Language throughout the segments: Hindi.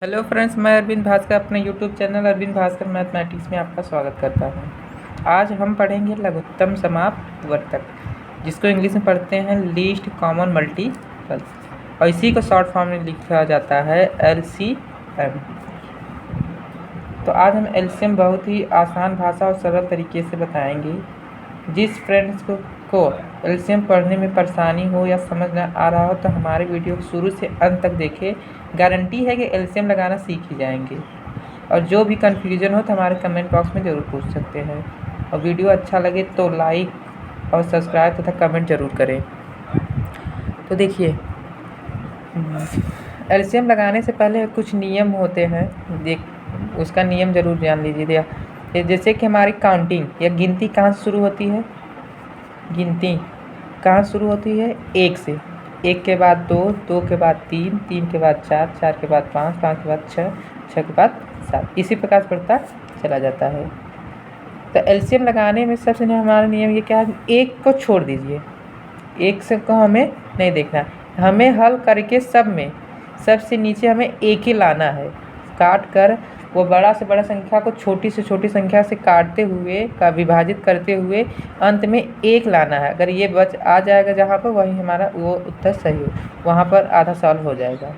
हेलो फ्रेंड्स, मैं अरविंद भास्कर अपने YouTube channel Arvind Bhaskar mathematics में आपका स्वागत करता हूं। आज हम पढ़ेंगे लघुत्तम समापवर्तक, जिसको इंग्लिश में पढ़ते हैं लीस्ट कॉमन मल्टीपल, और इसी को शॉर्ट फॉर्म में लिखा जाता है LCM। तो आज हम LCM बहुत ही आसान भाषा और सरल तरीके से बताएंगे। जिस फ्रेंड्स को LCM पढ़ने में परेशानी हो या समझ न आ रहा हो तो हमारे वीडियो को शुरू से अंत तक देखें। गारंटी है कि LCM लगाना सीख ही जाएंगे। और जो भी कन्फ्यूजन हो तो हमारे कमेंट बॉक्स में ज़रूर पूछ सकते हैं। और वीडियो अच्छा लगे तो लाइक और सब्सक्राइब तथा कमेंट ज़रूर करें। तो देखिए, LCM लगाने से पहले कुछ नियम होते हैं, उसका नियम ज़रूर जान लीजिए। जैसे कि हमारी काउंटिंग या गिनती कहाँ से शुरू होती है। गिनती कहाँ शुरू होती है? 1 से। 1 के बाद 2, 2 के बाद 3, 3 के बाद 4, 4 के बाद 5, 5 के बाद 6, 6 के बाद 7, इसी प्रकार से बढ़ता चला जाता है। तो LCM लगाने में सबसे हमारा नियम ये क्या है? 1 को छोड़ दीजिए। 1 से को हमें नहीं देखना, हमें हल करके सब में सबसे नीचे हमें 1 ही लाना है। काट कर वो बड़ा से बड़ा संख्या को छोटी से छोटी संख्या से काटते हुए का विभाजित करते हुए अंत में 1 लाना है। अगर ये बच आ जाएगा जहाँ पर, वही हमारा वो उत्तर सही हो, वहाँ पर आधा सॉल्व हो जाएगा।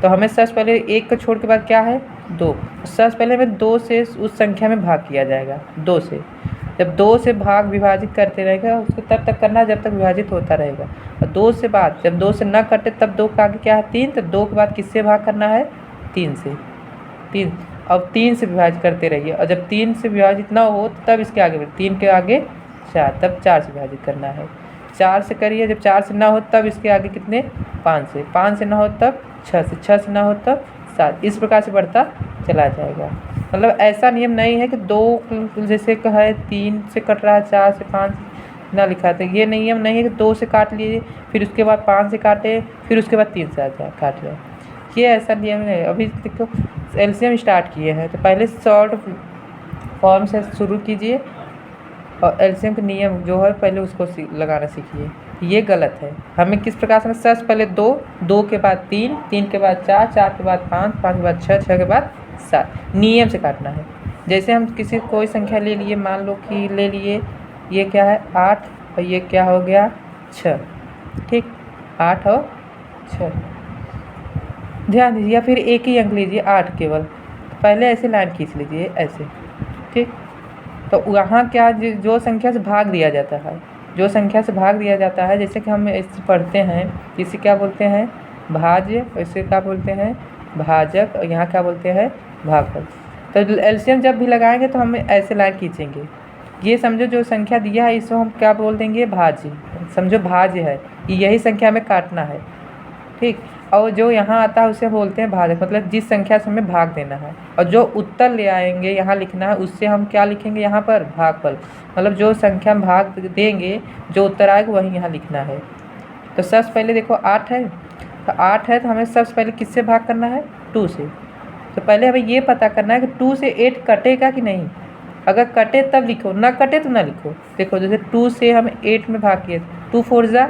तो हमें सबसे पहले 1 को छोड़ के बाद क्या है? 2। सबसे पहले हमें 2 से उस संख्या में भाग किया जाएगा। 2 से जब 2 से भाग विभाजित करते रहेगा, उसको तब तक करना है जब तक विभाजित होता रहेगा। और 2 से बाद जब 2 से न कटे तब 2 का आगे क्या है? 3। तो 2 के बाद किससे भाग करना है? 3 से। 3 अब 3 से विभाजित करते रहिए, और जब 3 से विभाजित ना हो तब इसके आगे 3 के आगे 4, तब 4 से विभाजित करना है। 4 से करिए, जब 4 से ना हो तब इसके आगे कितने? 5 से। 5 से ना हो तब 6 से। 6 से ना हो तब 7। इस प्रकार से बढ़ता चला जाएगा। मतलब ऐसा नियम नहीं है कि 2 जैसे है 3 से कट रहा है, 4 से 5 ना लिखा है। तो ये नियम नहीं है कि 2 से काट लीजिए, फिर उसके बाद 5 से काटे, फिर उसके बाद 3 से काट लें। ये ऐसा नियम है। अभी देखो, LCM स्टार्ट किए हैं तो पहले शॉर्ट फॉर्म से शुरू कीजिए, और LCM का नियम जो है पहले उसको लगाना सीखिए। ये गलत है। हमें किस प्रकार से? सबसे पहले 2, 2 के बाद 3, 3 के बाद 4, 4 के बाद 5, 5 के बाद 6, 6 के बाद 7। नियम से काटना है। जैसे हम किसी कोई संख्या ले लिए, मान लो कि ले लिए ये क्या है? 8, और ये क्या हो गया? 6। ठीक, 8 और 6। ध्यान दीजिए, या फिर एक ही अंक लीजिए, 8 केवल। पहले ऐसे लाइन खींच लीजिए, ऐसे। ठीक, तो वहाँ क्या, जो संख्या से भाग दिया जाता है, जो संख्या से भाग दिया जाता है, जैसे कि हम इसे पढ़ते हैं, इसे क्या बोलते हैं? भाज्य। इसे क्या बोलते हैं? भाजक। और यहाँ क्या बोलते हैं? भागफल। तो LCM जब भी लगाएंगे तो हम ऐसे लाइन खींचेंगे। ये समझो जो संख्या दिया है इसको हम क्या बोल देंगे? भाज्य। समझो भाज्य है, यही संख्या में काटना है। ठीक, और जो यहाँ आता है उसे बोलते हैं भाजक, मतलब जिस संख्या से हमें भाग देना है। और जो उत्तर ले आएंगे यहाँ लिखना है, उससे हम क्या लिखेंगे? यहाँ पर भागफल। मतलब जो संख्या में भाग देंगे, जो उत्तर आएगा वही यहाँ लिखना है। तो सबसे पहले देखो 8 है, तो 8 है तो हमें सबसे पहले किससे भाग करना है? 2 से। तो पहले हमें ये पता करना है कि 2 से 8 कटेगा कि नहीं। अगर कटे तब लिखो, ना कटे तो ना लिखो। देखो, जैसे 2 से हम 8 में भाग किए, 2 4 जा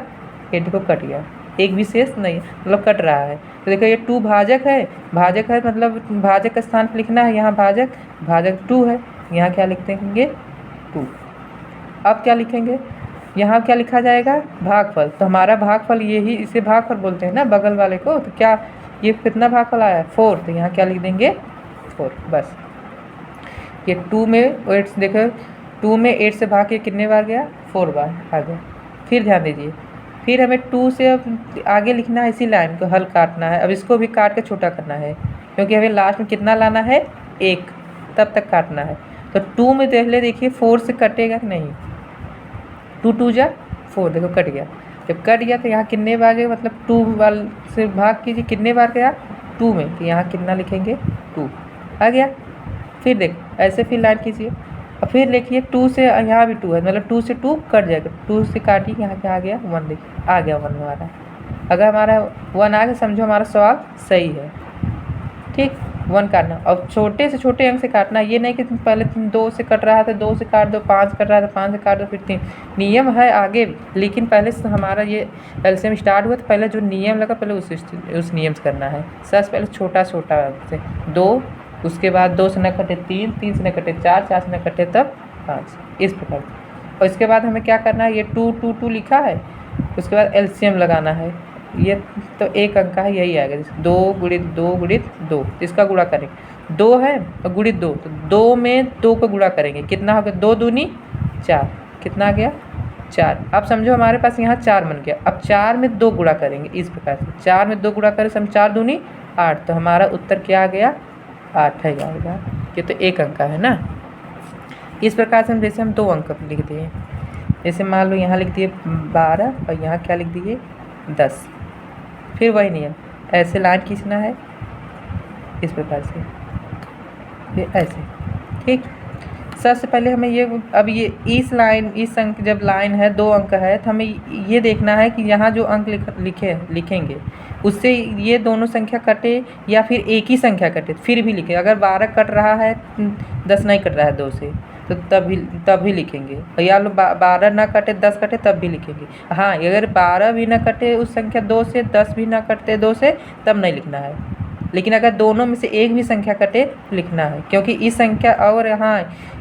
8, को कट गया, एक भी शेष नहीं, मतलब कट रहा है। तो देखो ये 2 भाजक है, भाजक है मतलब भाजक का स्थान पर लिखना है। यहाँ भाजक, भाजक 2 है, यहाँ क्या लिख देंगे? 2। अब क्या लिखेंगे? यहाँ क्या लिखा जाएगा? भागफल। तो हमारा भागफल यही, इसे भागफल बोलते हैं ना बगल वाले को। तो क्या ये कितना भागफल आया? 4। तो यहाँ क्या लिख देंगे? 4। बस। ये 2 में 8 से, देखो 2 में 8 से भाग के कितने बार गया? 4 बार आ गया। फिर ध्यान दीजिए, फिर हमें 2 से अब आगे लिखना है, इसी लाइन को हल काटना है। अब इसको भी काट के छोटा करना है, क्योंकि हमें लास्ट में कितना लाना है? 1, तब तक काटना है। तो 2 में पहले देखिए 4 से कटेगा कि नहीं? 2 2 जा 4, देखो कट गया। जब कट गया तो यहाँ कितने बार गए? मतलब 2 वाल से भाग कीजिए, कितने बार गया? 2 में। तो यहाँ कितना लिखेंगे? 2 आ गया। फिर देखो ऐसे फिर लाइन कीजिए, और फिर देखिए 2 से यहाँ भी 2 है, मतलब 2 से 2 कट जाएगा। 2 से काटिए, यहाँ क्या आ गया? 1। देखिए आ गया 1 हमारा। अगर हमारा 1 आ गया समझो हमारा सवाल सही है। ठीक, 1 काटना और छोटे से छोटे अंक से काटना। ये नहीं कि पहले 2 से कट रहा था 2 से काट दो, 5 कट रहा था 5 से काट दो, फिर 3। नियम है आगे, लेकिन पहले से हमारा ये एलसीएम स्टार्ट हुआ तो पहले जो नियम लगा पहले उस नियम से करना है। सबसे पहले छोटा छोटा अंक से 2, उसके बाद 2 से न कटे 3, 3 से न कटे 4, 4 से न कटे तब 5, इस प्रकार। और इसके बाद हमें क्या करना है, ये 2 2 2 लिखा है, उसके बाद एलसीएम लगाना है। ये तो एक अंक का है, यही आएगा 2 गुणित 2 गुणित 2, इसका गुणा करेंगे। 2 है और गुणित 2, तो 2 में 2 को गुणा करेंगे, कितना हो गया 2 दूनी 4, कितना आ गया 4। अब समझो हमारे पास यहाँ 4 बन गया। अब 4 में 2 गुणा करेंगे इस प्रकार से, 4 में 2 गुणा करें हम 4 दूनी 8, तो हमारा उत्तर क्या आ गया 8 है आएगा। ये तो एक अंक का है ना। इस प्रकार से हम जैसे हम 2 अंक लिख दिए, जैसे मान लो यहाँ लिख दिए 12 और यहाँ क्या लिख दिए 10। फिर वही नियम, ऐसे लाइन खींचना है इस प्रकार से, फिर ऐसे, ठीक। सबसे पहले हमें ये, अब ये इस अंक जब लाइन है 2 अंक है तो हमें ये देखना है कि यहाँ जो अंक लिखेंगे उससे ये दोनों संख्या कटे या फिर एक ही संख्या कटे फिर भी लिखें। अगर 12 कट रहा है 10 नहीं कट रहा है 2 से, तो तब भी लिखेंगे। या लो 12 ना कटे 10 कटे तब भी लिखेंगे। हाँ, अगर 12 भी ना कटे उस संख्या 2 से, 10 भी ना कटे 2 से, तब नहीं लिखना है। लेकिन अगर दोनों में से एक भी संख्या कटे लिखना है, क्योंकि इस संख्या और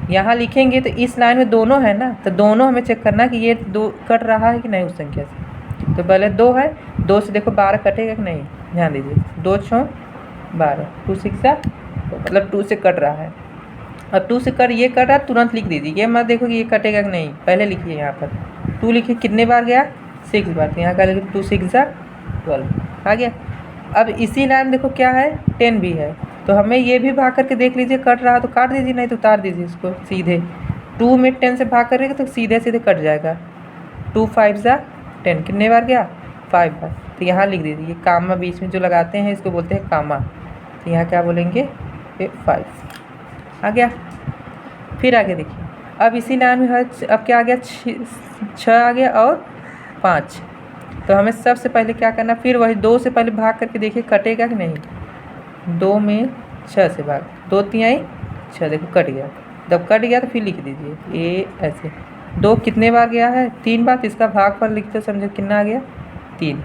यहाँ लिखेंगे तो इस लाइन में दोनों है ना, तो दोनों हमें चेक करना कि ये 2 कट रहा है कि नहीं उस संख्या से। तो पहले 2 है, 2 से देखो 12 कटेगा कि नहीं, ध्यान दीजिए। 2 6 12, 2 6 मतलब 2 से कट रहा है। अब 2 से ये कट रहा तुरंत लिख दीजिए, ये मत देखो कि ये कटेगा कि नहीं, पहले लिखिए। यहाँ पर 2 लिखिए, कितने बार गया 6 बार, तो यहाँ का लिखिए 2 6 12 आ गया। अब इसी लाइन देखो क्या है 10 भी है, तो हमें ये भी भाग करके देख लीजिए, कट रहा तो काट दीजिए, नहीं तो उतार दीजिए इसको सीधे। 2 में 10 से भाग करेंगे तो सीधे सीधे कट जाएगा। 2 5 10, कितने बार गया 5 बार, तो यहाँ लिख दीजिए। ये कामा बीच में जो लगाते हैं इसको बोलते हैं कामा, तो यहाँ क्या बोलेंगे 5 आ गया। फिर आगे देखिए, अब इसी लाइन में है, अब क्या आ गया 6 आ गया और 5। तो हमें सबसे पहले क्या करना, फिर वही 2 से पहले भाग करके देखिए कटेगा कि नहीं। 2 में 6 से भाग, 2 3 6, देखो कट गया। जब कट गया तो फिर लिख दीजिए ये ऐसे। 2 कितने बार गया है 3 बार, तो इसका भाग पर लिखते समझो कितना आ गया 3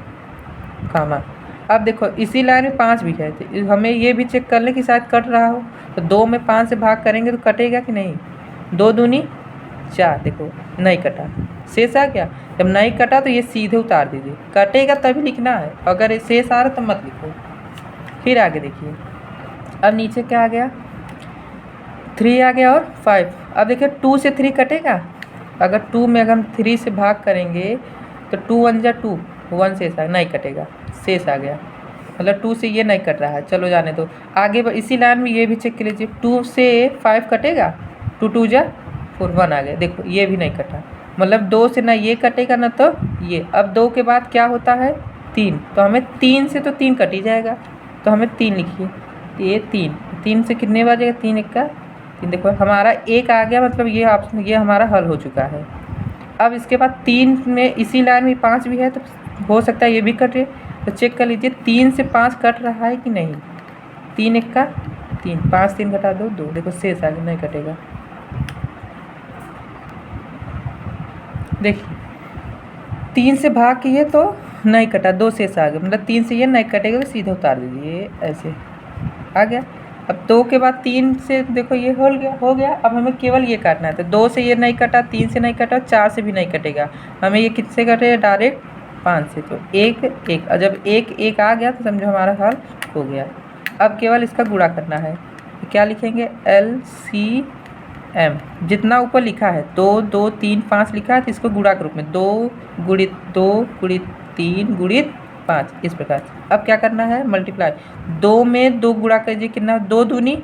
कामा। अब देखो इसी लाइन में 5 भी है, तो हमें ये भी चेक कर लें कि शायद कट रहा हो। तो 2 में 5 से भाग करेंगे तो कटेगा कि नहीं। 2 दूनी 4, देखो नहीं कटा, शेष आ गया। जब नहीं कटा तो ये सीधे उतार दीजिए, कटेगा तभी लिखना है, अगर शेष आ रहा तो मत लिखो। फिर आगे देखिए, अब नीचे क्या आ गया 3 आ गया और 5। अब देखिए 2 से 3 कटेगा, अगर 2 में अगर हम 3 से भाग करेंगे तो 2 1 जा 2, 1 शेष आ, नहीं कटेगा, शेष आ गया, मतलब 2 से ये नहीं कट रहा है, चलो जाने दो। आगे इसी लाइन में ये भी चेक कर लीजिए, 2 से 5 कटेगा, 2 2 जा 4, 1 आ गया, देखो ये भी नहीं कटा, मतलब 2 से ना ये कटेगा ना तो ये। अब 2 के बाद क्या होता है 3, तो हमें 3 से तो 3 कट ही जाएगा, तो हमें 3 लिखिए। ये 3 से कितने बार जाएगा 3 1 का 3, देखो हमारा 1 आ गया, मतलब ये ऑप्शन ये हमारा हल हो चुका है। अब इसके बाद 3 में इसी लाइन में 5 भी है, तो हो सकता है ये भी कटे, तो चेक कर लीजिए 3 से 5 कट रहा है कि नहीं। 3 1 का 3, 5 3 घटा दो 2, देखो शेष आगे नहीं कटेगा। देखिए 3 से भाग किए तो नहीं कटा, 2 शेष आ गया, मतलब 3 से ये नहीं कटेगा तो सीधे उतार दीजिए ऐसे आ गया। अब 2 के बाद 3 से देखो ये हो गया। अब हमें केवल ये काटना है, तो 2 से ये नहीं कटा, 3 से नहीं कटा, 4 से भी नहीं कटेगा, हमें ये किससे कटेगा डायरेक्ट 5 से, तो 1 1। और जब 1 1 आ गया तो समझो हमारा हल हो गया। अब केवल इसका गुणा करना है, तो क्या लिखेंगे LCM, जितना ऊपर लिखा है 2 2 3 5 लिखा है, तो इसको गुणा के रूप में 2 गुणित 2 गुणित 3 गुणित 5, इस प्रकार। अब क्या करना है मल्टीप्लाई, 2 में 2 गुणा कीजिए, कितना 2 दूनी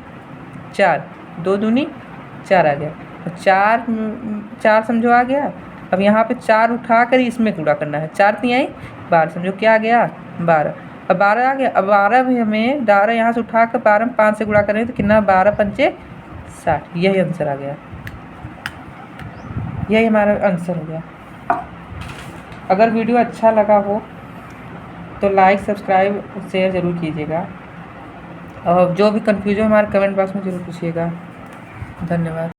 4, 2 दूनी 4 आ गया, 4 समझो आ गया। अब यहाँ पे 4 उठा कर इसमें गुणा करना है, 4 3 12, समझो क्या आ गया 12। अब 12 आ गया, अब 12 भी हमें 12 यहाँ से उठा कर 12 में 5 से गुणा करेंगे तो कितना 12 5 60, यही आंसर आ गया, यही हमारा आंसर हो गया। अगर वीडियो अच्छा लगा हो तो लाइक सब्सक्राइब शेयर ज़रूर कीजिएगा। और जो भी कन्फ्यूजन हमारे कमेंट बॉक्स में ज़रूर पूछिएगा। धन्यवाद।